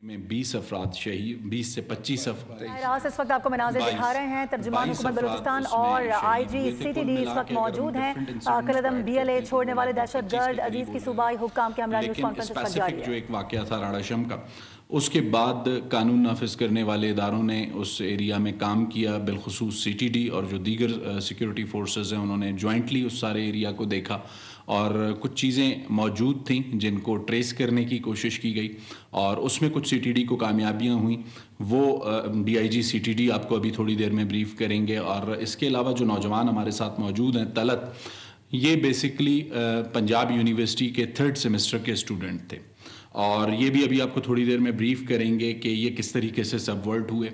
میں 20 افراد شہید، 20 سے 25 افراد اس وقت آپ کو مناظر دکھا رہے ہیں۔ ترجمان حکومت بلوچستان اور آئی جی سی ٹی ڈی اس وقت موجود ہیں۔ قلعدم بی ایل اے چھوڑنے والے دہشت گرد عزیز کی صوبائی حکام کے ہمراہ نیوز کانفرنس اس وقت جاری ہے۔ جو ایک واقعہ تھا راڑاشم کا، اس کے بعد قانون نافذ کرنے والے اداروں نے اس ایریا میں کام کیا، بالخصوص سی ٹی ڈی اور جو دیگر سیکیورٹی فورسز ہیں انہوں نے جوائنٹلی اس سارے ایریا کو دیکھا، اور کچھ چیزیں موجود تھیں جن کو ٹریس کرنے کی کوشش کی گئی، اور اس میں کچھ سی ٹی ڈی کو کامیابیاں ہوئیں۔ وہ D I G C T D آپ کو ابھی تھوڑی دیر میں بریف کریں گے۔ اور اس کے علاوہ جو نوجوان ہمارے ساتھ موجود ہیں، طلعت، یہ بیسکلی پنجاب یونیورسٹی کے 3rd سیمسٹر کے اسٹوڈنٹ تھے، اور یہ بھی ابھی آپ کو تھوڑی دیر میں بریف کریں گے کہ یہ کس طریقے سے سبورٹ ہوئے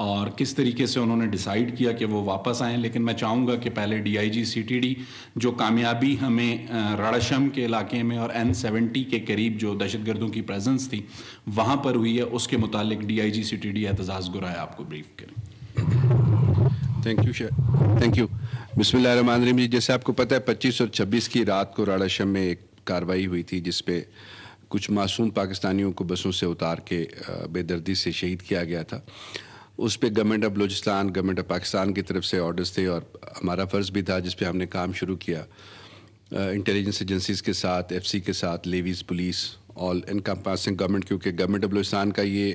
اور کس طریقے سے انہوں نے ڈیسائیڈ کیا کہ وہ واپس آئیں۔ لیکن میں چاہوں گا کہ پہلے D I G C T D جو کامیابی ہمیں راڑاشم کے علاقے میں اور N70 کے قریب جو دہشت گردوں کی پریزنس تھی وہاں پر ہوئی ہے، اس کے متعلق D I G C T D Aitzaz Garaye آپ کو بریف کریں۔ Thank you. بسم اللہ الرحمن الرحیم۔ جیسے آپ کو پتہ ہے 25 اور 26 کی رات کو راڑاشم میں ایک کارروائی ہوئی تھی جس پہ کچھ معصوم پاکستانیوں کو بسوں سے اتار کے بے دردی سے شہید کیا گیا تھا۔ اس پہ government of Balochistan, government of Pakistan کی طرف سے آرڈرز تھے، اور ہمارا فرض بھی تھا جس پہ ہم نے کام شروع کیا انٹیلیجنس ایجنسیز کے ساتھ، ایف سی کے ساتھ، لیویز، پولیس، آل انکمپاسنگ گورنمنٹ، کیونکہ گورنمنٹ آف بلوچستان کا یہ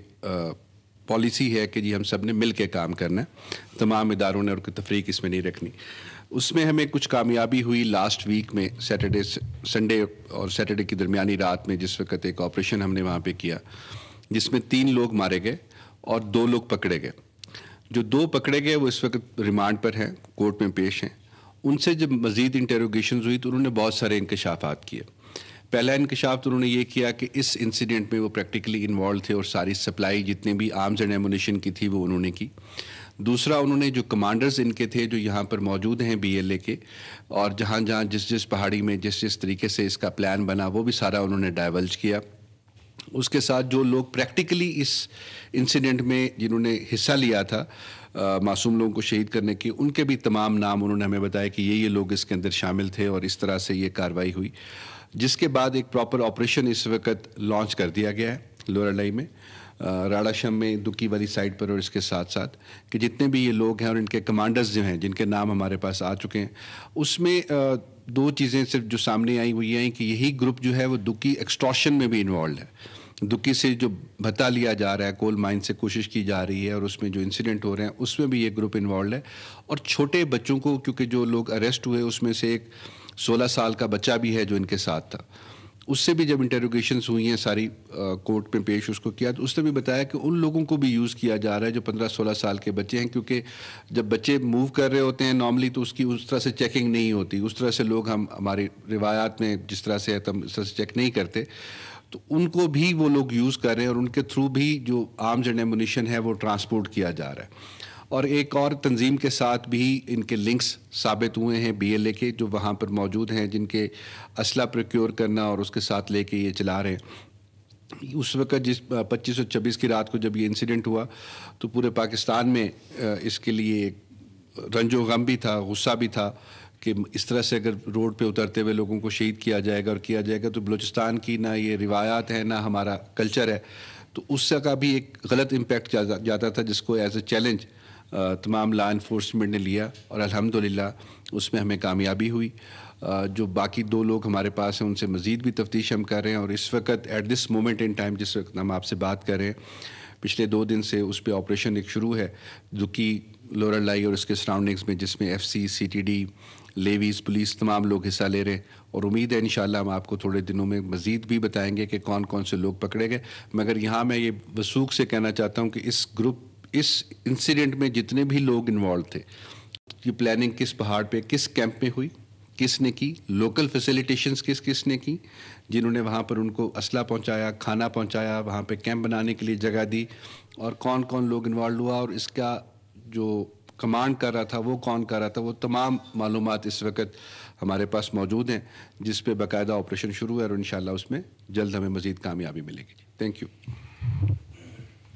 پالیسی ہے کہ جی ہم سب نے مل کے کام کرنا ہے، تمام اداروں نے اور کوئی تفریق اس میں نہیں رکھنی۔ اس میں ہمیں کچھ کامیابی ہوئی لاسٹ ویک میں، سنڈے اور سیٹرڈے کی درمیانی رات میں، جس وقت ایک آپریشن ہم نے وہاں پہ کیا جس میں 3 لوگ مارے گئے اور 2 لوگ پکڑے گئے۔ جو 2 پکڑے گئے وہ اس وقت ریمانڈ پر ہیں، کورٹ میں پیش ہیں۔ ان سے جب مزید انٹروگیشنز ہوئی تو انہوں نے بہت سارے انکشافات کیے۔ پہلا انکشاف تو انہوں نے یہ کیا کہ اس انسیڈنٹ میں وہ پریکٹیکلی انوالو تھے اور ساری سپلائی جتنے بھی آرمز اینڈ ایمونیشن کی تھی وہ انہوں نے کی۔ دوسرا، انہوں نے جو کمانڈرز ان کے تھے جو یہاں پر موجود ہیں بی ایل اے کے، اور جہاں جہاں جس پہاڑی میں جس طریقے سے اس کا پلان بنا وہ بھی سارا انہوں نے ڈائیولج کیا۔ اس کے ساتھ جو لوگ پریکٹیکلی اس انسیڈنٹ میں جنہوں نے حصہ لیا تھا معصوم لوگوں کو شہید کرنے کی، ان کے بھی تمام نام انہوں نے ہمیں بتایا کہ یہ لوگ اس کے اندر شامل تھے، اور اس طرح سے یہ کارروائی ہوئی، جس کے بعد ایک پراپر آپریشن اس وقت لانچ کر دیا گیا ہے لوئر الائی میں، راڑاشم میں، دکی والی سائٹ پر، اور اس کے ساتھ ساتھ کہ جتنے بھی یہ لوگ ہیں اور ان کے کمانڈرز جو ہیں جن کے نام ہمارے پاس آ چکے ہیں، اس میں 2 چیزیں صرف جو سامنے آئیں وہ یہ ہیں کہ یہی گروپ جو ہے وہ دکی ایکسٹورشن میں بھی انوالوڈ ہے۔ دکی سے جو بھتا لیا جا رہا ہے، کول مائن سے کوشش کی جا رہی ہے، اور اس میں جو انسیڈنٹ ہو رہے ہیں اس میں بھی یہ گروپ انوالوڈ ہے۔ اور چھوٹے بچوں کو، کیونکہ جو لوگ اریسٹ ہوئے اس میں سے ایک 16 سال کا بچہ بھی ہے جو ان کے ساتھ تھا، اس سے بھی جب انٹروگیشنز ہوئی ہیں ساری کورٹ میں پیش اس کو کیا، تو اس نے بھی بتایا کہ ان لوگوں کو بھی یوز کیا جا رہا ہے جو 15-16 سال کے بچے ہیں، کیونکہ جب بچے موو کر رہے ہوتے ہیں نارملی تو اس کی اس طرح سے چیکنگ نہیں ہوتی، اس طرح سے لوگ ہماری روایات میں جس طرح سے ہم اس طرح سے چیک نہیں کرتے، تو ان کو بھی وہ لوگ یوز کر رہے ہیں، اور ان کے تھرو بھی جو آرمز اینڈ ایمونیشن ہے وہ ٹرانسپورٹ کیا جا رہا ہے۔ اور ایک اور تنظیم کے ساتھ بھی ان کے لنکس ثابت ہوئے ہیں بی ایل اے کے، جو وہاں پر موجود ہیں، جن کے اسلحہ پروکیور کرنا اور اس کے ساتھ لے کے یہ چلا رہے ہیں۔ اس وقت جس 25 اور 26 کی رات کو جب یہ انسیڈنٹ ہوا تو پورے پاکستان میں اس کے لیے ایک رنج و غم بھی تھا، غصہ بھی تھا کہ اس طرح سے اگر روڈ پہ اترتے ہوئے لوگوں کو شہید کیا جائے گا اور کیا جائے گا تو بلوچستان کی نہ یہ روایات ہیں نہ ہمارا کلچر ہے، تو اس سے کا بھی ایک غلط امپیکٹ جاتا تھا، جس کو ایز اے چیلنج تمام لا انفورسمنٹ نے لیا، اور الحمدللہ اس میں ہمیں کامیابی ہوئی۔ جو باقی 2 لوگ ہمارے پاس ہیں ان سے مزید بھی تفتیش ہم کر رہے ہیں، اور اس وقت at this moment in time جس وقت ہم آپ سے بات کر رہے ہیں، پچھلے 2 دن سے اس پہ آپریشن ایک شروع ہے دکی، لوئر الائی اور اس کے سراؤنڈنگز میں، جس میں F C, C T D, levies, police, تمام لوگ حصہ لے رہے ہیں، اور امید ہے انشاءاللہ ہم آپ کو تھوڑے دنوں میں مزید بھی بتائیں گے کہ کون کون سے لوگ پکڑے گئے۔ مگر یہاں میں یہ وثوق سے کہنا چاہتا ہوں کہ اس انسیڈنٹ میں جتنے بھی لوگ انوالو تھے، یہ پلاننگ کس پہاڑ پہ، کس کیمپ میں ہوئی، کس نے کی، لوکل فیسیلیٹیشنز کس نے کی، جنہوں نے وہاں پر ان کو اسلحہ پہنچایا، کھانا پہنچایا، وہاں پہ کیمپ بنانے کے لیے جگہ دی، اور کون کون لوگ انوالو ہوا، اور اس کا جو کمانڈ کر رہا تھا وہ کون کر رہا تھا، وہ تمام معلومات اس وقت ہمارے پاس موجود ہیں، جس پہ باقاعدہ آپریشن شروع ہے، اور انشاءاللہ اس میں جلد ہمیں مزید کامیابی ملے گی۔ Thank you.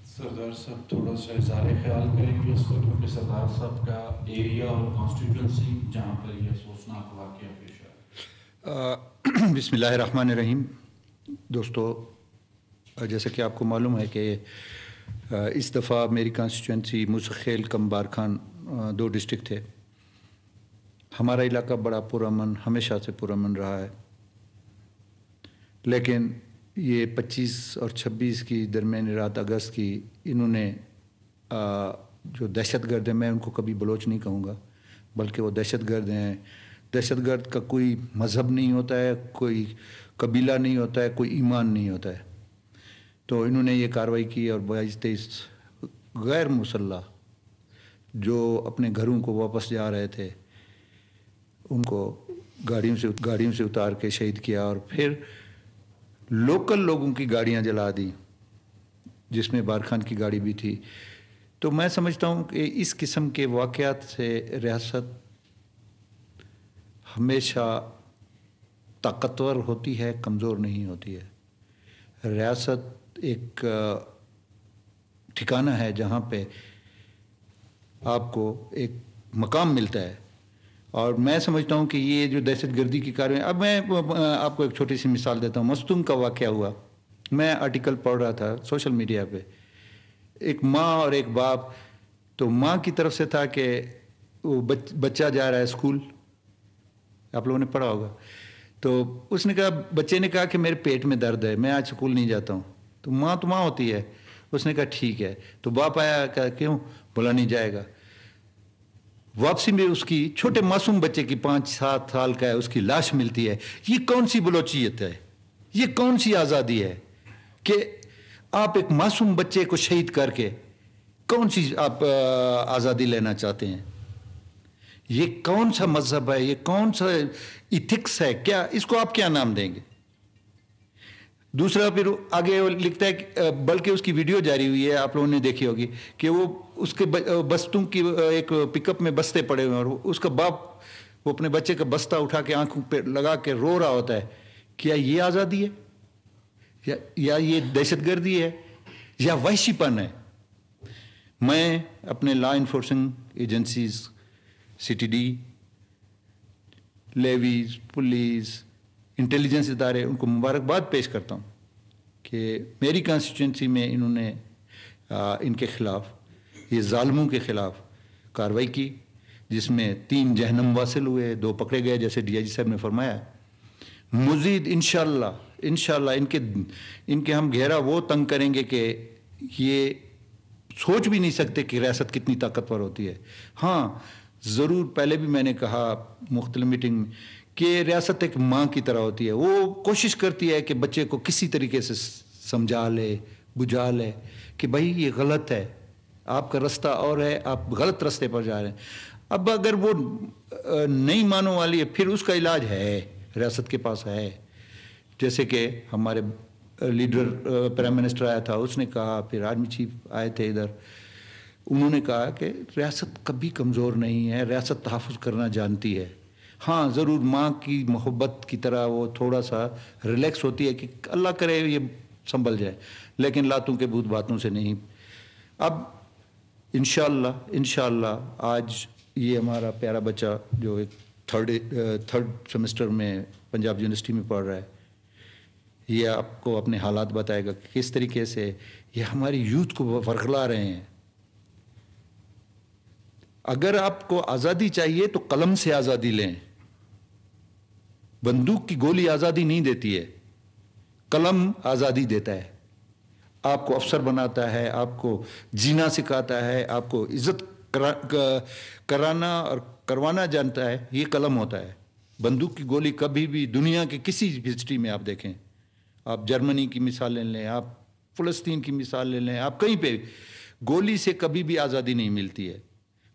سردار صاحب تھوڑا سا اظہار خیال کریں گے اس وقت، کیونکہ سردار صاحب کا ایریا اور کانسٹیٹوئنسی جہاں پر یہ افسوسناک واقعہ پیش آیا۔ بسم اللہ الرحمن الرحیم۔ دوستو، جیسا کہ آپ کو معلوم ہے کہ اس دفعہ میری کانسٹیچوئنسی موسی کم بارکھان 2 ڈسٹرکٹ تھے. ہمارا علاقہ بڑا پرامن ہمیشہ سے پرامن رہا ہے، لیکن یہ 25 اور 26 کی درمیانی رات اگست کی انہوں نے جو دہشت گرد ہیں، میں ان کو کبھی بلوچ نہیں کہوں گا بلکہ وہ دہشت گرد ہیں. دہشت گرد کا کوئی مذہب نہیں ہوتا ہے، کوئی قبیلہ نہیں ہوتا ہے، کوئی ایمان نہیں ہوتا ہے. تو انہوں نے یہ کارروائی کی اور 22-23 غیر مسلح جو اپنے گھروں کو واپس جا رہے تھے ان کو گاڑیوں سے اتار کے شہید کیا، اور پھر لوکل لوگوں کی گاڑیاں جلا دی جس میں بارکھان کی گاڑی بھی تھی. تو میں سمجھتا ہوں کہ اس قسم کے واقعات سے ریاست ہمیشہ طاقتور ہوتی ہے، کمزور نہیں ہوتی ہے. ریاست ایک ٹھکانہ ہے جہاں پہ آپ کو ایک مقام ملتا ہے. اور میں سمجھتا ہوں کہ یہ جو دہشت گردی کی کارروائی، اب میں آپ کو ایک چھوٹی سی مثال دیتا ہوں. مستونگ کا واقعہ ہوا، میں آرٹیکل پڑھ رہا تھا سوشل میڈیا پہ. ایک ماں اور ایک باپ، تو ماں کی طرف سے تھا کہ وہ بچہ جا رہا ہے اسکول، آپ لوگوں نے پڑھا ہوگا. تو اس نے کہا، بچے نے کہا کہ میرے پیٹ میں درد ہے، میں آج اسکول نہیں جاتا ہوں. تو ماں ہوتی ہے، اس نے کہا ٹھیک ہے. تو باپ آیا، کہا کیوں؟ بولا نہیں جائے گا. واپسی میں اس کی چھوٹے معصوم بچے کی 5-7 سال کا ہے، اس کی لاش ملتی ہے. یہ کون سی بلوچیت ہے؟ یہ کون سی آزادی ہے کہ آپ ایک معصوم بچے کو شہید کر کے کون سی آپ آزادی لینا چاہتے ہیں؟ یہ کون سا مذہب ہے؟ یہ کون سا ایتھکس ہے؟ کیا اس کو آپ کیا نام دیں گے؟ دوسرا پھر آگے لکھتا ہے کہ بلکہ اس کی ویڈیو جاری ہوئی ہے، آپ لوگوں نے دیکھی ہوگی کہ وہ اس کے بستوں کی ایک پک اپ میں بستے پڑے ہوئے ہیں، اور اس کا باپ وہ اپنے بچے کا بستہ اٹھا کے آنکھوں پہ لگا کے رو رہا ہوتا ہے. کیا یہ آزادی ہے یا یہ دہشت گردی ہے یا وحشی پن ہے؟ میں اپنے law enforcing agencies, CTD، levies, police, intelligence ادارے، ان کو مبارکباد پیش کرتا ہوں کہ میری کانسٹیچوئنسی میں انہوں نے ان کے خلاف، یہ ظالموں کے خلاف کارروائی کی، جس میں 3 جہنم واصل ہوئے، 2 پکڑے گئے جیسے DIG صاحب نے فرمایا. مزید انشاءاللہ ان کے ہم گھیرا وہ تنگ کریں گے کہ یہ سوچ بھی نہیں سکتے کہ ریاست کتنی طاقتور ہوتی ہے. ہاں ضرور، پہلے بھی میں نے کہا مختلف میٹنگ میں کہ ریاست ایک ماں کی طرح ہوتی ہے. وہ کوشش کرتی ہے کہ بچے کو کسی طریقے سے سمجھا لے، بجھا لے کہ بھائی یہ غلط ہے، آپ کا رستہ اور ہے، آپ غلط رستے پر جا رہے ہیں. اب اگر وہ نہیں مانو والی ہے، پھر اس کا علاج ہے، ریاست کے پاس ہے. جیسے کہ ہمارے لیڈر پرائم منسٹر آیا تھا، اس نے کہا، پھر آرمی چیف آئے تھے ادھر، انہوں نے کہا کہ ریاست کبھی کمزور نہیں ہے، ریاست تحفظ کرنا جانتی ہے. ہاں ضرور ماں کی محبت کی طرح وہ تھوڑا سا ریلیکس ہوتی ہے کہ اللہ کرے یہ سنبھل جائے، لیکن لاتوں کے بھوت باتوں سے نہیں. اب انشاءاللہ آج یہ ہمارا پیارا بچہ جو ایک تھرڈ سیمسٹر میں پنجاب یونیورسٹی میں پڑھ رہا ہے، یہ آپ کو اپنے حالات بتائے گا کہ کس طریقے سے یہ ہماری یوتھ کو ورغلا رہے ہیں. اگر آپ کو آزادی چاہیے تو قلم سے آزادی لیں. بندوق کی گولی آزادی نہیں دیتی ہے، قلم آزادی دیتا ہے. آپ کو افسر بناتا ہے، آپ کو جینا سکھاتا ہے، آپ کو عزت کرانا اور کروانا جانتا ہے، یہ قلم ہوتا ہے. بندوق کی گولی کبھی بھی دنیا کے کسی ہسٹری میں آپ دیکھیں، آپ جرمنی کی مثال لے لیں، آپ فلسطین کی مثال لے لیں، آپ کہیں پہ گولی سے کبھی بھی آزادی نہیں ملتی ہے.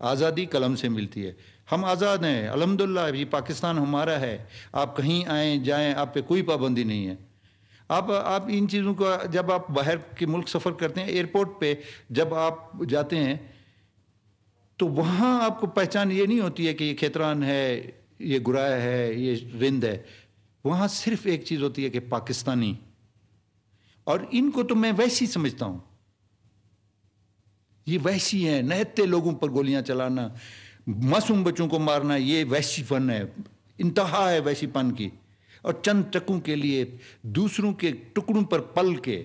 آزادی قلم سے ملتی ہے. ہم آزاد ہیں الحمدللہ، یہ پاکستان ہمارا ہے. آپ کہیں آئیں جائیں، آپ پہ کوئی پابندی نہیں ہے. آپ ان چیزوں کو جب آپ باہر کے ملک سفر کرتے ہیں، ایئرپورٹ پہ جب آپ جاتے ہیں تو وہاں آپ کو پہچان یہ نہیں ہوتی ہے کہ یہ کھیتران ہے، یہ گرائے ہے، یہ رند ہے. وہاں صرف ایک چیز ہوتی ہے کہ پاکستانی. اور ان کو تو میں ویسی سمجھتا ہوں، یہ وحشی ہیں. نہتے لوگوں پر گولیاں چلانا، معصوم بچوں کو مارنا، یہ وحشی پن ہے، انتہا ہے وحشی پن کی. اور چند ٹکوں کے لیے دوسروں کے ٹکڑوں پر پل کے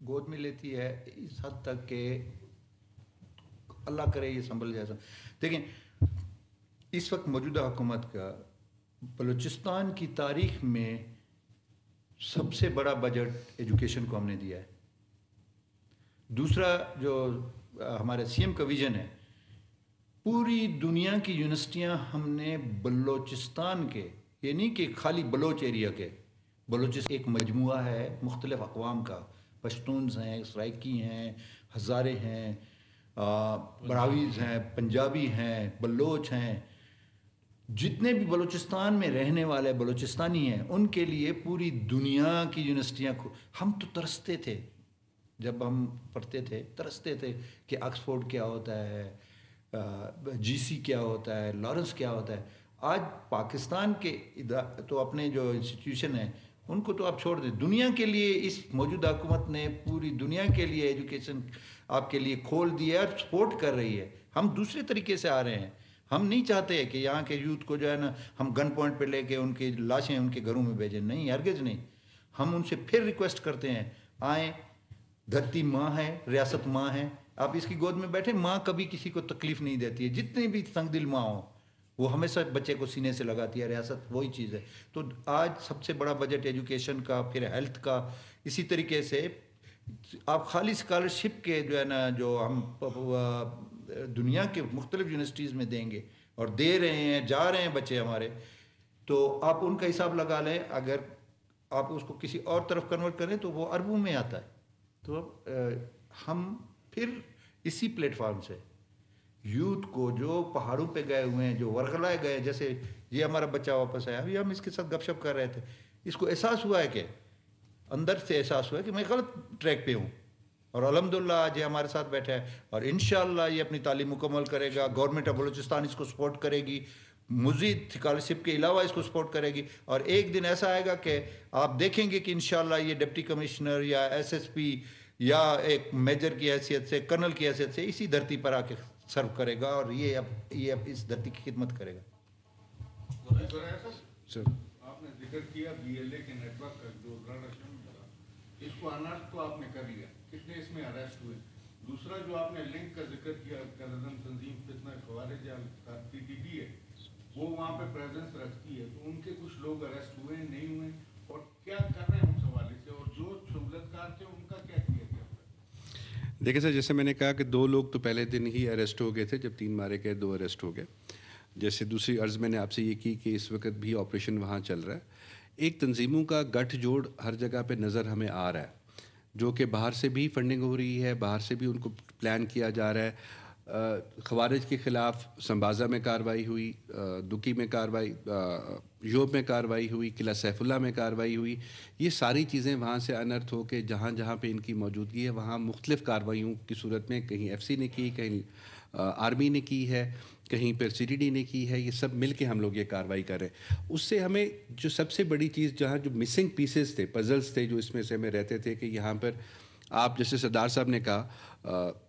گود میں لیتی ہے اس حد تک کہ اللہ کرے یہ سنبھل جائے. دیکھیں اس وقت موجودہ حکومت کا بلوچستان کی تاریخ میں سب سے بڑا بجٹ ایجوکیشن کو ہم نے دیا ہے. دوسرا جو ہمارے سی ایم کا ویژن ہے, پوری دنیا کی یونیورسٹیاں ہم نے بلوچستان کے, یہ نہیں کہ خالی بلوچ ایریا کے, بلوچستان ایک مجموعہ ہے مختلف اقوام کا, پشتونز ہیں, سرائکی ہیں, ہزارے ہیں, براویز ہیں, پنجابی ہیں, بلوچ ہیں, جتنے بھی بلوچستان میں رہنے والے بلوچستانی ہیں ان کے لیے پوری دنیا کی یونیورسٹیاں ہم تو ترستے تھے جب ہم پڑھتے تھے, ترستے تھے کہ آکسفورڈ کیا ہوتا ہے, جی سی کیا ہوتا ہے, لارنس کیا ہوتا ہے. آج پاکستان کے تو اپنے جو انسٹیٹیوشن ہیں ان کو تو آپ چھوڑ دیں, دنیا کے لیے اس موجودہ حکومت نے پوری دنیا کے لیے ایجوکیشن آپ کے لیے کھول دیا اور سپورٹ کر رہی ہے. ہم دوسرے طریقے سے آ رہے ہیں. ہم نہیں چاہتے کہ یہاں کے یوتھ کو جو ہے نا ہم گن پوائنٹ پہ لے کے ان کی لاشیں ان کے گھروں میں بھیجیں, نہیں, ہرگز نہیں. ہم ان سے پھر ریکویسٹ کرتے ہیں, آئیں, دھرتی ماں ہے, ریاست ماں ہے, آپ اس کی گود میں بیٹھیں. ماں کبھی کسی کو تکلیف نہیں دیتی ہے, جتنے بھی تنگ دل ماں ہوں وہ ہمیشہ بچے کو سینے سے لگاتی ہے. ریاست وہی چیز ہے. تو آج سب سے بڑا بجٹ ایجوکیشن کا, پھر ہیلتھ کا. اسی طریقے سے آپ خالی اسکالرشپ کے جو ہے نا جو ہم دنیا کے مختلف یونیورسٹیز میں دیں گے اور دے رہے ہیں, جا رہے ہیں بچے ہمارے, تو آپ ان کا حساب لگا لیں. اگر آپ اس کو کسی اور طرف کنورٹ کریں تو وہ اربوں میں آتا ہے. تو ہم پھر اسی پلیٹ فارم سے یوتھ کو جو پہاڑوں پہ گئے ہوئے ہیں, جو ورغلائے گئے, جیسے یہ ہمارا بچہ واپس آیا, ابھی ہم اس کے ساتھ گپ شپ کر رہے تھے, اس کو احساس ہوا ہے کہ اندر سے احساس ہوا ہے کہ میں غلط ٹریک پہ ہوں, اور الحمدللہ آج یہ ہمارے ساتھ بیٹھا ہے اور انشاءاللہ یہ اپنی تعلیم مکمل کرے گا. گورنمنٹ آف بلوچستان اس کو سپورٹ کرے گی, مزید اسکالرشپ کے علاوہ اس کو سپورٹ کرے گی, اور ایک دن ایسا آئے گا کہ آپ دیکھیں گے کہ انشاءاللہ یہ ڈپٹی کمشنر یا ایس ایس پی یا ایک میجر کی حیثیت سے, کرنل کی حیثیت سے اسی دھرتی پر آ کے سرو کرے گا, اور یہ اب اس دھرتی کی خدمت کرے گا. سر آپ نے ذکر کیا بی ایل اے کے نیٹ ورک کا جو اس کو انرتھ تو آپ نے کر لیا, کتنے اس میں اریسٹ ہوئے. دوسرا جو آپ نے لنک کا ذکر کیا, قلعم تنظیم فتنہ خوارج یا پی ٹی پی ہے, وہ وہاں پہ پریزنس رکھتی ہے, تو ان کے کچھ لوگ اریسٹ ہوئے نہیں ہوئے, اور کیا کر رہے ہیں اس حوالے سے, اور جو شہولت کار تھے ان کا کیا کیا گیا؟ دیکھیں سر, جیسے میں نے کہا کہ 2 لوگ تو پہلے دن ہی اریسٹ ہو گئے تھے, جب 3 مارے گئے 2 اریسٹ ہو گئے. جیسے دوسری عرض میں نے آپ سے یہ کی کہ اس وقت بھی آپریشن وہاں چل رہا ہے. ایک تنظیموں کا گٹھ جوڑ ہر جگہ پہ نظر ہمیں آ رہا ہے, جو کہ باہر سے بھی فنڈنگ ہو رہی ہے, باہر سے بھی ان کو پلان کیا جا رہا ہے. خوارج کے خلاف سمبازہ میں کارروائی ہوئی, دکی میں کارروائی, یوب میں کارروائی ہوئی, قلعہ سیف اللہ میں کارروائی ہوئی. یہ ساری چیزیں وہاں سے انرتھ ہو کے جہاں جہاں پہ ان کی موجودگی ہے وہاں مختلف کارروائیوں کی صورت میں, کہیں ایف سی نے کی, کہیں آرمی نے کی ہے, کہیں پھر سی ٹی ڈی نے کی ہے, یہ سب مل کے ہم لوگ یہ کارروائی کر رہے ہیں. اس سے ہمیں جو سب سے بڑی چیز, جہاں جو مسنگ پیسز تھے, پزلز تھے جو اس میں سے ہمیں رہتے تھے, کہ یہاں پر آپ جیسے سردار صاحب نے کہا,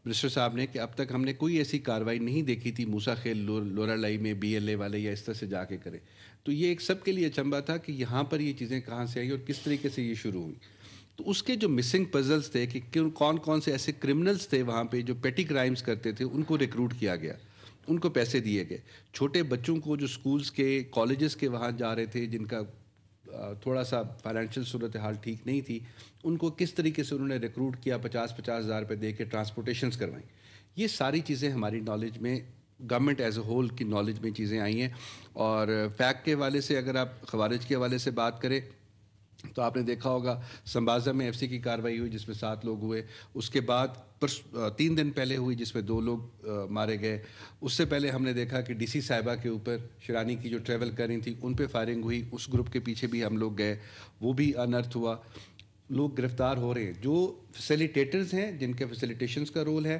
منسٹر صاحب نے, کہ اب تک ہم نے کوئی ایسی کارروائی نہیں دیکھی تھی موسیٰ خیل لورا لائی میں بی ایل اے والے یا اس طرح سے جا کے کرے. تو یہ ایک سب کے لیے اچنبھا تھا کہ یہاں پر یہ چیزیں کہاں سے آئیں اور کس طریقے سے یہ شروع ہوئی. تو اس کے جو مسنگ پزلز تھے کہ کون کون سے ایسے کرمنلز تھے وہاں پہ جو پیٹی کرائمز کرتے تھے, ان کو ریکروٹ کیا گیا, ان کو پیسے دیے گئے. چھوٹے بچوں کو جو سکولز کے, کالجز کے وہاں جا رہے تھے, جن کا تھوڑا سا فائنینشیل صورتحال ٹھیک نہیں تھی, ان کو کس طریقے سے انہوں نے ریکروٹ کیا, 50,000 روپے دے کے ٹرانسپورٹیشنز کروائیں. یہ ساری چیزیں ہماری نالج میں, گورنمنٹ ایز اے ہول کی نالج میں چیزیں آئی ہیں. اور فیکٹ کے حوالے سے اگر آپ خوارج کے حوالے سے بات کریں تو آپ نے دیکھا ہوگا سمبازہ میں ایف سی کی کارروائی ہوئی جس میں 7 لوگ ہوئے. اس کے بعد 3 دن پہلے ہوئی جس میں 2 لوگ مارے گئے. اس سے پہلے ہم نے دیکھا کہ ڈی سی صاحبہ کے اوپر, شرانی کی جو ٹریول کر رہی تھی, ان پہ فائرنگ ہوئی. اس گروپ کے پیچھے بھی ہم لوگ گئے, وہ بھی انرتھ ہوا. لوگ گرفتار ہو رہے ہیں. جو فیسیلیٹیٹرز ہیں, جن کے فیسیلیٹیشنز کا رول ہے,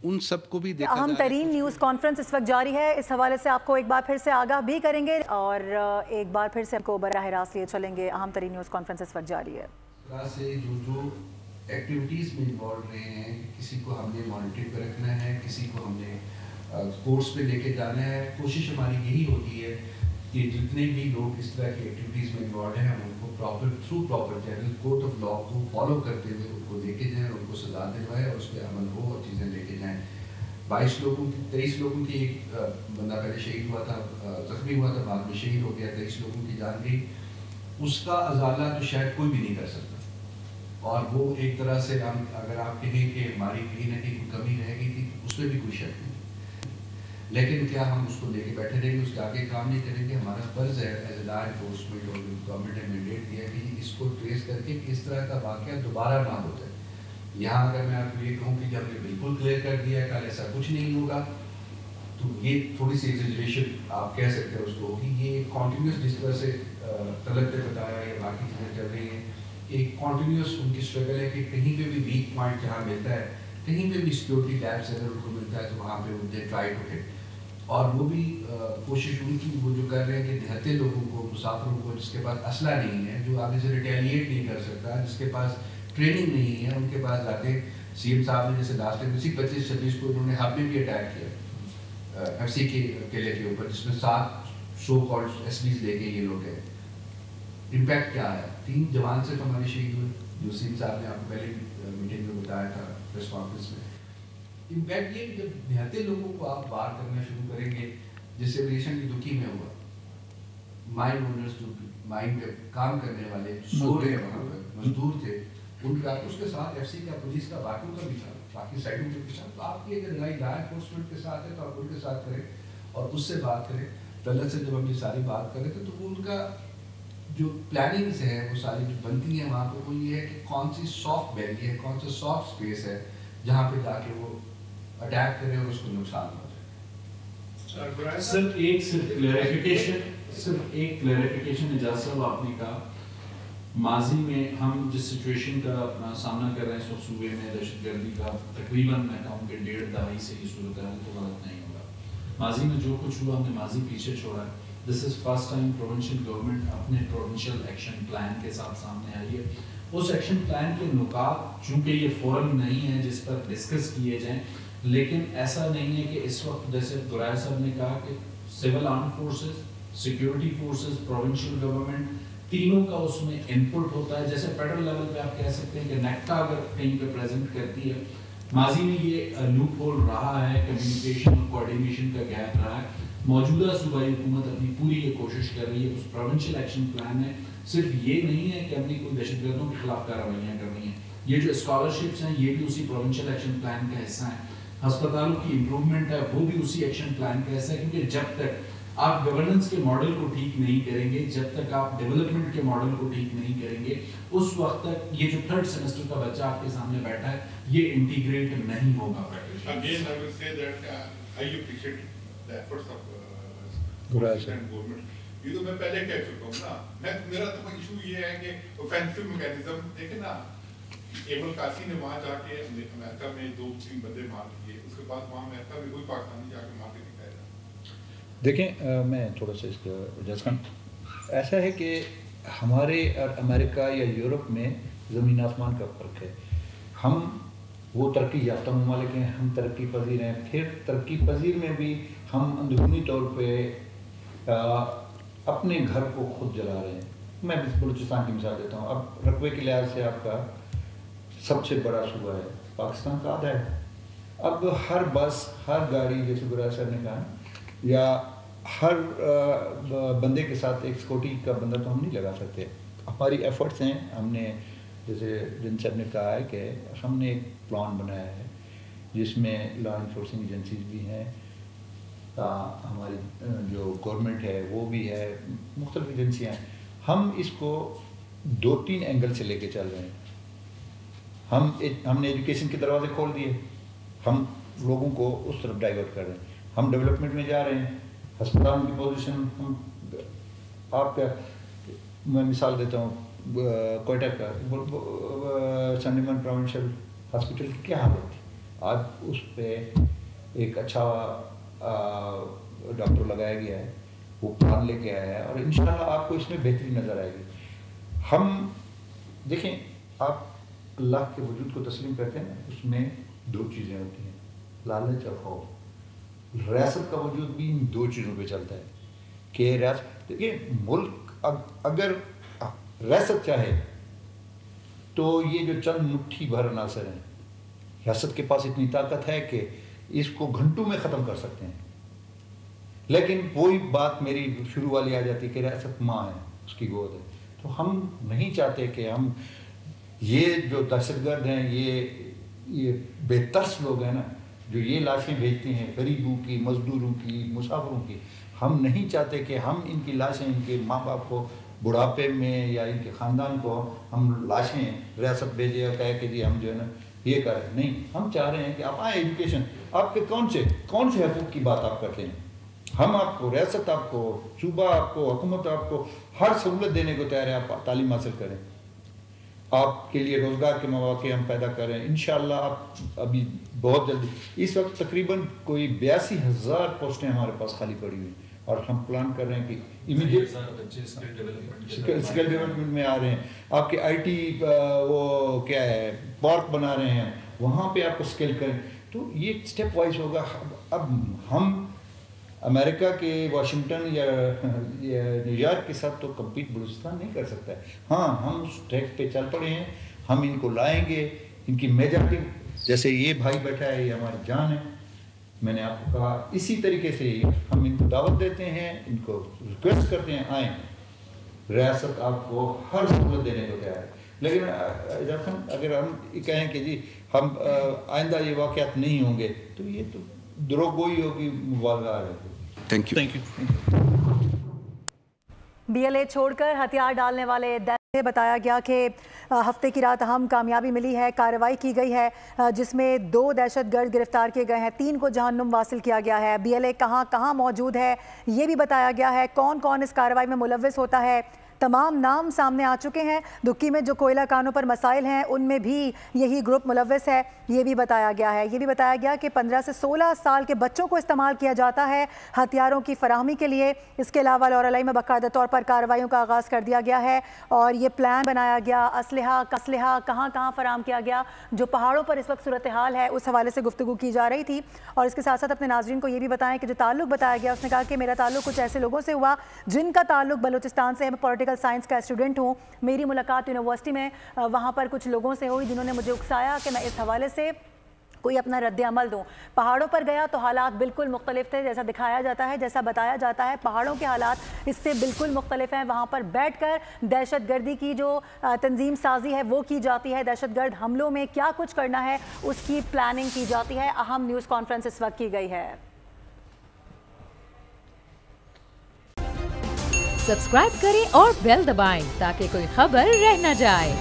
ان سب کو بھی دیکھا. اہم ترین نیوز کانفرنس اس وقت جاری ہے, اس حوالے سے آپ کو ایک بار پھر سے آگاہ بھی کریں گے اور ایک بار پھر سے آپ کو براہ راست لیے چلیں گے. اہم ترین نیوز کانفرنس اس وقت جاری ہے. سے جو ایکٹیویٹیز میں انوالو رہے ہیں, کسی کو ہم نے مانیٹرنگ پہ رکھنا ہے, کسی کو ہم نے کورس پہ لے کے جانا ہے. کوشش ہماری یہی ہوتی ہے کہ جتنے بھی لوگ اس طرح کی ایکٹیویٹیز میں انوالو ہیں ہم ان کو proper channel court of law کو فالو کرتے ہوئے ان کو لے کے جائیں، ان کو سزا دلوائے اور اس پہ عمل ہو اور چیزیں لے کے جائیں. 23 لوگوں کی ایک بندہ پہلے شہید ہوا تھا، زخمی ہوا تھا، بعد میں شہید ہو گیا، 23 لوگوں کی جان گئی. اس کا ازالہ تو شاید کوئی بھی نہیں کر سکتا، اور وہ ایک طرح سے ہم اگر آپ کہیں کہ ہماری کہیں نہ کہیں کمی رہ گئی تھی اس میں بھی کوئی شک نہیں. لیکن کیا ہم اس کو لے کے بیٹھے رہیں گے، اس کے آگے کام نہیں کریں گے؟ ہمارا فرض ہے ایز اے لا انفورسمنٹ اور گورنمنٹ نے مینڈیٹ دیا کہ اس کو ٹریس کر کے اس طرح کا واقعہ دوبارہ نہ ہو جائے. یہاں اگر میں آپ کو یہ کہوں کہ جب یہ بالکل کلیئر کر دیا ہے کل ایسا کچھ نہیں ہوگا، تو یہ تھوڑی سی ایگزیجریشن آپ کہہ سکتے ہیں اس کو ہوگی. یہ کانٹینیوس جس طرح سے طلب نے بتایا یا باقی چیزیں چل رہی ہیں، ایک کانٹینیوس ان کی اسٹرگل ہے کہ کہیں پہ بھی ویک پوائنٹ جہاں ملتا ہے، کہیں پہ بھی سیکورٹی لیبس اگر ان کو ملتا ہے تو وہاں پہ دے ٹرائی ٹو ہٹ. اور وہ بھی کوشش ان کی وہ جو کر رہے ہیں کہ دیہاتی لوگوں کو، مسافروں کو جس کے پاس اسلحہ نہیں ہے، جو آگے سے ریٹیلیٹ نہیں کر سکتا، جس کے پاس ٹریننگ نہیں ہے، ان کے پاس جا کے سی ایم صاحب نے جیسے لاسٹ ٹائم اسی 25-26 کو انہوں نے ہب میں بھی اٹیک کیا ایف سی کے قلعے کے اوپر، جس میں 7 سو کالڈ ایس بیز لے کے یہ لوگ ہیں. امپیکٹ کیا ہے؟ 3 جوان صرف ہمارے شہید ہوئے، جو سی ایم صاحب نے آپ کو پہلے میٹنگ میں بتایا تھا پریس کانفرنس میں. امپیکٹ یہ کہ جب دیہاتی لوگوں کو آپ بات کرنا شروع کریں گے، جس سے ریسنٹلی دکھی میں ہوا، مائن اونرز جو مائن پہ کام کرنے والے سو رہے وہاں پر مزدور تھے، ان کا اس کے ساتھ ایف سی کا، پولیس کا، باقیوں کا بھی تھا، باقی سائڈوں کے بھی تھا. تو آپ کی اگر لڑائی لا انفورسمنٹ کے ساتھ ہے تو آپ ان کے ساتھ کریں اور اس سے بات کریں. طلعت سے جب ہم یہ ساری بات کریں تھے تو وہ ان کا جو پلاننگز ہے وہ ساری جو بنتی ہیں وہاں پہ وہ یہ ہے کہ کون سی سافٹ ویلی ہے، کون سا سافٹ اسپیس ہے جہاں پہ جا کے وہ اٹیک کرے اور اس کو نقصان ہو جائے. صرف ایک کلیریفیکیشن اجازت صاحب آپ نے کہا، ماضی میں ہم جس سچویشن کا سامنا کر رہے ہیں اس وقت صوبے میں دہشت گردی کا، تقریباً میں کہوں کہ 1.5 دہائی سے یہ صورتحال تو غلط نہیں ہوگا. ماضی میں جو کچھ ہوا ہم نے ماضی پیچھے چھوڑا ہے. دس از فرسٹ ٹائم پروونشل گورنمنٹ اپنے پروونشل ایکشن پلان کے ساتھ سامنے آئی ہے. اس ایکشن پلان کے نکات چونکہ یہ فورم نہیں ہے جس پر ڈسکس کیے جائیں، لیکن ایسا نہیں ہے کہ اس وقت جیسے دورائے صاحب نے کہا کہ civil armed forces, security forces, provincial government تینوں کا اس میں انپٹ ہوتا ہے. جیسے فیڈرل لیول پہ آپ کہہ سکتے ہیں کہ نیکٹا اگر کہیں پہ پریزنٹ کرتی ہے، ماضی میں یہ لوپ ہول رہا ہے، کمیونیکیشن اور کوآرڈینیشن کا گیپ رہا ہے. موجودہ صوبائی حکومت اپنی پوری یہ کوشش کر رہی ہے. اس پروونشل ایکشن پلان میں صرف یہ نہیں ہے کہ ہم نے کوئی دہشت گردوں کے خلاف کارروائیاں کرنی ہیں، یہ جو اسکالرشپس ہیں یہ بھی اسی پروونشل ایکشن پلان کا حصہ ہیں. ہسپتالوں کی امپروومنٹ ہے وہ بھی اسی ایکشن پلان کا حصہ ہے. کیونکہ جب تک آپ گورننس کے ماڈل کو ٹھیک نہیں کریں گے، جب تک آپ ڈیولپمنٹ کے ماڈل کو ٹھیک نہیں کریں گے، اس وقت تک یہ جو 3rd سیمسٹر کا بچہ آپ کے سامنے بیٹھا ہے یہ انٹیگریٹ نہیں ہوگا. Again, I will say that I appreciate the efforts of government. یہ تو میں پہلے کہہ چکا ہوں نا. میرا تو ایشو یہ ہے کہ اوفینسو میکینزم دیکھیں نا، ایبل قاسی نے وہاں جا کے امریکہ میں 2-3 بندے مار دیے، اس کے بعد وہاں امریکہ میں کوئی پاکستانی جا کے مار کے دکھایا جا. دیکھیں میں تھوڑا سا اس کا جزکن ایسا ہے کہ ہمارے اور امریکہ یا یورپ میں زمین آسمان کا فرق ہے. ہم وہ ترقی یافتہ ممالک ہیں، ہم ترقی پذیر ہیں. پھر ترقی پذیر میں بھی ہم اندرونی طور پہ اپنے گھر کو خود جلا رہے ہیں. میں بلوچستان کی مثال دیتا ہوں. اب رقبے کے لحاظ سے آپ کا سب سے بڑا صوبہ ہے، پاکستان کا آدھا ہے. اب ہر بس، ہر گاڑی، جیسے برائے صاحب نے کہا، یا ہر بندے کے ساتھ ایک سیکورٹی کا بندہ تو ہم نہیں لگا سکتے. ہماری ایفرٹس ہیں. ہم نے جیسے جن صاحب نے کہا ہے کہ ہم نے ایک پلان بنایا ہے جس میں لا انفورسنگ ایجنسیز بھی ہیں، ہماری جو گورنمنٹ ہے وہ بھی ہے، مختلف ایجنسیاں ہیں. ہم اس کو 2-3 اینگل سے لے کے چل رہے ہیں. ہم نے ایجوکیشن کے دروازے کھول دیے، ہم لوگوں کو اس طرف ڈائیورٹ کر رہے ہیں. ہم ڈیولپمنٹ میں جا رہے ہیں. ہسپتالوں کی پوزیشن ہم آپ کا میں مثال دیتا ہوں، کوئٹہ کا سنڈیمن پروونشل ہاسپٹل کی کیا حالت تھی، آج اس پہ ایک اچھا ڈاکٹر لگایا گیا ہے، وہ پلان لے کے آیا ہے اور انشاءاللہ آپ کو اس میں بہتری نظر آئے گی. ہم دیکھیں، آپ اللہ کے وجود کو تسلیم کرتے ہیں نا، اس میں 2 چیزیں ہوتی ہیں، لالچ اور خوف. ریاست کا وجود بھی ان 2 چیزوں پہ چلتا ہے. کہ دیکھیے ملک اگر ریاست چاہے تو یہ جو چند مٹھی بھر عناصر ہیں ریاست کے پاس اتنی طاقت ہے کہ اس کو گھنٹوں میں ختم کر سکتے ہیں. لیکن وہی بات میری شروع والی آ جاتی کہ ریاست ماں ہے, اس کی گود ہے. تو ہم نہیں چاہتے کہ ہم یہ جو دہشت گرد ہیں, یہ بے ترس لوگ ہیں نا, جو یہ لاشیں بھیجتے ہیں غریبوں کی, مزدوروں کی, مسافروں کی, ہم نہیں چاہتے کہ ہم ان کی لاشیں ان کے ماں باپ کو بڑھاپے میں یا ان کے خاندان کو ہم لاشیں ریاست بھیجے اور کہے کہ جی ہم جو ہے نا یہ کریں. نہیں, ہم چاہ رہے ہیں کہ آپ آئیں. ایجوکیشن آپ کے کون سے حقوق کی بات آپ کرتے ہیں؟ ہم آپ کو ریاست, آپ کو صوبہ, آپ کو حکومت, آپ کو ہر سہولت دینے کو تیار ہے. آپ تعلیم حاصل کریں, آپ کے لیے روزگار کے مواقع ہم پیدا کریں انشاءاللہ. آپ ابھی بہت جلدی, اس وقت تقریباً کوئی 82,000 پوسٹیں ہمارے پاس خالی پڑی ہوئی ہیں اور ہم پلان کر رہے ہیں کہ امیڈیٹ اسکل ڈیولپمنٹ میں آ رہے ہیں. آپ کے آئی ٹی وہ کیا ہے پارک بنا رہے ہیں, وہاں پہ آپ کو اسکل کریں. تو یہ اسٹیپ وائز ہوگا. اب ہم امریکہ کے واشنگٹن یا نیو یارک کے ساتھ تو کمپیٹ بلوچستان نہیں کر سکتا ہے. ہاں, ہم اس ٹریک پہ چل پڑے ہیں, ہم ان کو لائیں گے. ان کی میجارٹی, جیسے یہ بھائی بیٹھا ہے, یہ ہماری جان ہے. میں نے آپ کو کہا اسی طریقے سے ہم ان کو دعوت دیتے ہیں, ان کو ریکویسٹ کرتے ہیں آئیں. ریاست آپ کو ہر سہولت دینے کو تیار ہے. لیکن اگر ہم کہیں کہ جی ہم آئندہ یہ واقعات نہیں ہوں گے تو یہ تو دروگوئی ہوگی, مبالغہ ہے. Thank you. BLA چھوڑ کر ہتھیار ڈالنے والے سے بتایا گیا کہ ہفتے کی رات اہم کامیابی ملی ہے, کارروائی کی گئی ہے جس میں 2 دہشت گرد گرفتار کیے گئے ہیں, 3 کو جہنم واصل کیا گیا ہے. BLA کہاں موجود ہے یہ بھی بتایا گیا ہے. کون کون اس کارروائی میں ملوث ہوتا ہے, تمام نام سامنے آ چکے ہیں. دکی میں جو کوئلہ کانوں پر مسائل ہیں ان میں بھی یہی گروپ ملوث ہے, یہ بھی بتایا گیا ہے. یہ بھی بتایا گیا کہ 15 سے 16 سال کے بچوں کو استعمال کیا جاتا ہے ہتھیاروں کی فراہمی کے لیے. اس کے علاوہ لورالائی میں باقاعدہ طور پر کارروائیوں کا آغاز کر دیا گیا ہے اور یہ پلان بنایا گیا. اسلحہ کہاں فراہم کیا گیا, جو پہاڑوں پر اس وقت صورتحال ہے اس حوالے سے گفتگو کی جا رہی تھی. اور اس کے ساتھ ساتھ اپنے ناظرین کو یہ بھی بتائیں کہ جو تعلق بتایا گیا, اس نے کہا کہ میرا تعلق کچھ ایسے لوگوں سے ہوا جن کا تعلق بلوچستان سے ہے. میں پولیٹیکل سائنس کا اسٹوڈنٹ ہوں, میری ملاقات یونیورسٹی میں وہاں پر کچھ لوگوں سے ہوئی جنہوں نے مجھے اکسایا کہ میں اس حوالے سے کوئی اپنا رد عمل دوں. پہاڑوں پر گیا تو حالات بالکل مختلف تھے, جیسا دکھایا جاتا ہے, جیسا بتایا جاتا ہے. پہاڑوں کے حالات اس سے بالکل مختلف ہیں. وہاں پر بیٹھ کر دہشت گردی کی جو تنظیم سازی ہے وہ کی جاتی ہے. دہشت گرد حملوں میں کیا کچھ کرنا ہے اس کی پلاننگ کی جاتی ہے. اہم نیوز کانفرنس اس وقت کی گئی ہے. سبسکرائب کریں اور بیل دبائیں تاکہ کوئی خبر رہ نہ جائے.